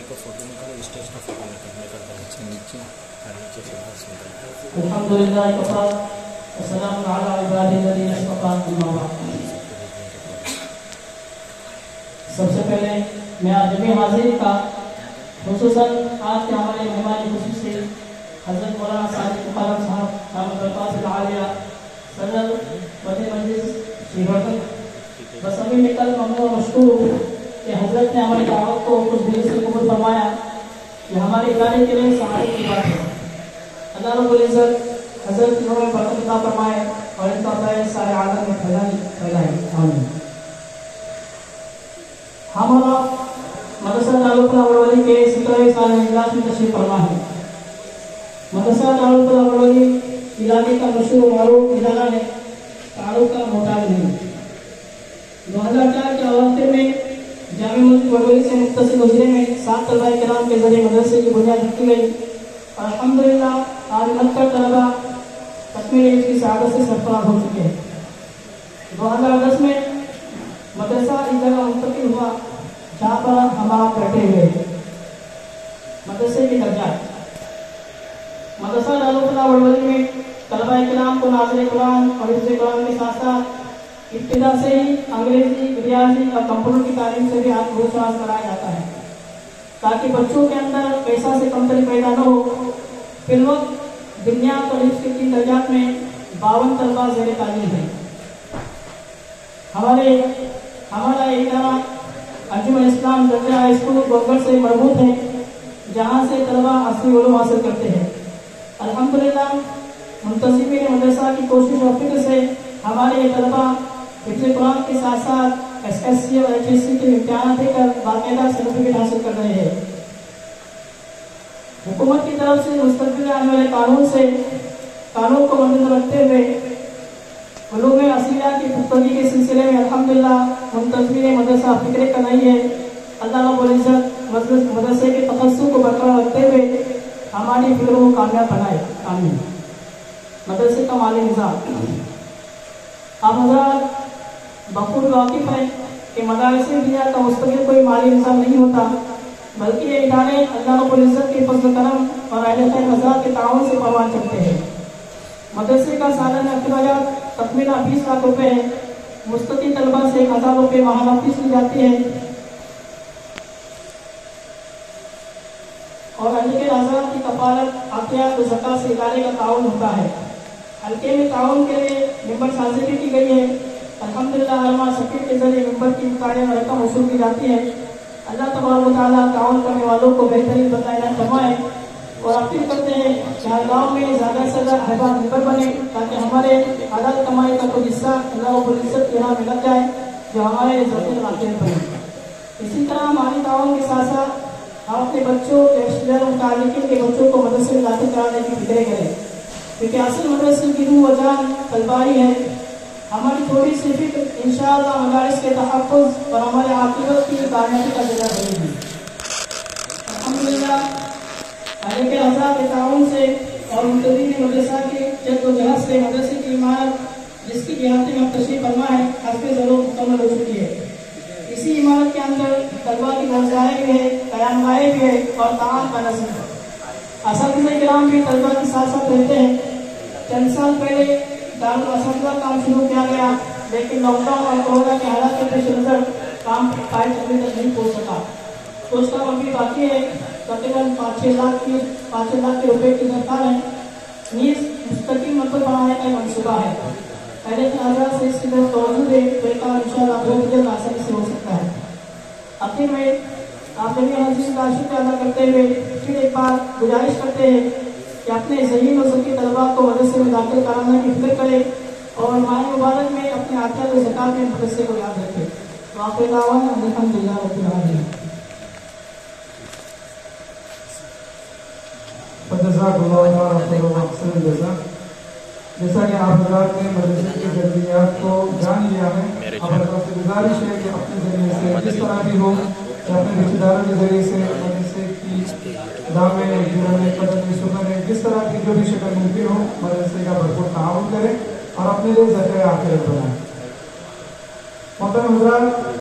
का फोटो निकालो, स्टेज का फोटो निकलता है नीचे अल्हम्दुलिल्लाह कफ़ा वस्सलामु अला इबादिल्लज़ीना इस्तफ़ा अम्मा बाद। सबसे पहले मैं आज जमीन हाजिर का खुसूसन आज के हमारे मेहमान खुसूसी हज़रत मौलाना साजिद मुबारक साहब दामद बरक़ात आलिया सदर वली मजलिस श्रीवर्धन बस अभी निकल ममनून और मशकूर कि हज़रत ने हमारी दावत को कुछ दिल से कबूल फरमाया। ये हमारे इदारे के लिए सआदत की बात है। अल्लाह रब्बुल इज़्ज़त हज़रत की नूर में बरकत अता फरमाए और इनका फैज़ सारे आलम में फैलाए आमीन। हमारा मदरसा दारुल फलाह वली के 17वें साल में इजलास में तशरीफ फरमा है। मदरसा दारुल फलाह वली इलाके का मशहूर मारूफ इदारा है, तारुफ का मोहताज नहीं। 2004 के अवाख़िर में जामिया मस्जिद वडोली से मुत्तसिल हुजरे में 7 तलबा किराम के जरिए मदरसे की बुनियाद रखी गई और अल्हम्दुलिल्लाह आज 69 तलबा तकमील की सआदत से सरफराज हो चुके हैं। 2010 में मदरसा इस जगह मुंतकिल हुआ जहाँ पर हम आप बैठे हुए मदरसे की दर्जा। मदरसा दारुल फलाह वडोली में तलबा किराम को नाज़िर कुरान और हिफ्ज़ कुरान के साथ साथ इब्तिदा से ही अंग्रेजी, रियाजी और कंप्यूटर की तालीम से भी आत्मविश्वास कराया जाता है ताकि बच्चों के अंदर पैसा से कमतरी पैदा न हो। फिर वक्त दुनिया और इसके 3 दर्जात में 52 तलबा ज़ेर तालीम है। हमारा इदारा अंजुमन इस्लाम दर्जा हाई स्कूल गोलगढ़ से मरबूत है जहाँ से तलबा असली उलूम हासिल करते हैं। अल्हम्दुलिल्लाह मुंतसिबीन मदरसा की कोशिश और फिक्र से हमारे ये तलबा हिफ्ज़ कुरान के साथ साथ SSC और HSC के इम्तिहान देकर बाकायदा सर्टिफिकेट हासिल कर रहे हैं। हुकूमत की तरफ से मुस्तक़बिल आने वाले कानून को मद्देनज़र रखते हुए उलूम असीला की पुख्तगी के सिलसिले में अल्हम्दुलिल्लाह मुंतज़िमीन मदरसा फिक्र का नहीं है। अल्लाह रब्बुल इज़्ज़त मदरसे के तखस्सुस को बरकरार रखते हुए हमारी फिक्र को कामयाब बनाए आमीन। मदरसे का माली निज़ाम आप हज़रात बखूबी वाकिफ़ है कि मदारिस दुनिया का मुस्तकिल कोई माली निज़ाम नहीं होता, बल्कि ये इदारे अल्लाह रब्बुल इज़्ज़त के फज़्ल करम और अहले खैर हज़रात के ताउन से परवान चढ़ते हैं। मदरसे का सालाना अखराजात तकमीला 20 लाख रुपए है। मुस्तक़िल तलबा से 1000 रुपये माहाना फीस ली जाती है और अहले खैर हज़रात की कफ़ालत, आतियात और ज़कात से इदारे का ताउन होता है। हल्के में ताउन के लिए मेंबर साज़ी भी की गई है। अल्हम्दुलिल्लाह हर माह सफ़ीर के जरिए मेंबर की मुताबिक रकम वसूल की जाती है। अल्लाह तबारक व तआला ताउन करने वालों को बेहतरीन बताया फरमाए और अपील करते हैं कि हर गाँव में ज़्यादा से ज़्यादा अहबाब मेंबर बने ताकि हमारे आदात कमाई का कोई हिस्सा अल्लाह रब्बुल इज़्ज़त के यहाँ मिल जाए जो हमारे ज़रूरत रास्ते बने। इसी तरह माली ताउन के साथ साथ हम अपने बच्चों मुतालिकीन के बच्चों को मदरसे में दाखिल कराने की फिक्र करें क्योंकि असल मदरसे की रूह वजान तलबारी है। हमारी थोड़ी सी फिक्र इंशाअल्लाह मदारिस के तहफ़्फ़ुज़ और हमारे आक़िबत की कामयाबी का ज़रिया बनेगी। अल्हम्दुलिल्लाह अहले के हज़रात के ताउन से और मुंतज़िमीन मदरसा के जद्दोजहद से मदरसे की इमारत जिसकी इहाते में तशरीफ़ फरमा है हस्बे ज़रूर मुकम्मल हो चुकी है। इसी इमारत के अंदर तलबा की दरगाहें भी है, क़यामगाहें भी है और ताआम का नज़र है। असातिज़ा किराम भी तलबा के साथ साथ रहते हैं। चंद साल पहले दारुल असातिज़ा काम शुरू किया गया लेकिन लॉकडाउन और कोरोना के हालात के पेश नज़र काम पाए चलने तक नहीं पहुँच सका। कुछ काम अभी बाकी है, तकरीबन 5-6 लाख के रुपए की सरकार है। नीज़ मुस्तकिल मतलब बनाने का मंसूबा है। पहले हज़रात से इसकी तरफ तवज्जो दे तो ये काम इंशाअल्लाह बहुत जल्द आसानी से हो सकता है। आखिर में आप जमीन हाज़िरीन का शुक्र अदा करते हुए फिर एक बार गुजारिश करते हैं कि अपने ज़हीन और ज़की तलबा को मदरसे में दाखिल कराने की फिक्र करें और माह मुबारक में अपने आतियात और ज़कात में मदरसे को याद रखें। वाक़िअ दावाना अल्हम्दुलिल्लाह रब्बिल आलमीन। जैसा कि आप हज़रात ने मदरसे की ज़रूरियात को जान लिया है, अब हज़रात से गुजारिश है कि अपने ज़रिए से जिस तरह भी हो या अपने रिश्तेदारों के ज़रिए से मदरसे की दामे जिस तरह की जो भी शक्ल मुमकिन हो मदरसे का भरपूर ताउन करें और अपने लिए ज़रिया आखिरत बनाएं। मोहतरम हज़रात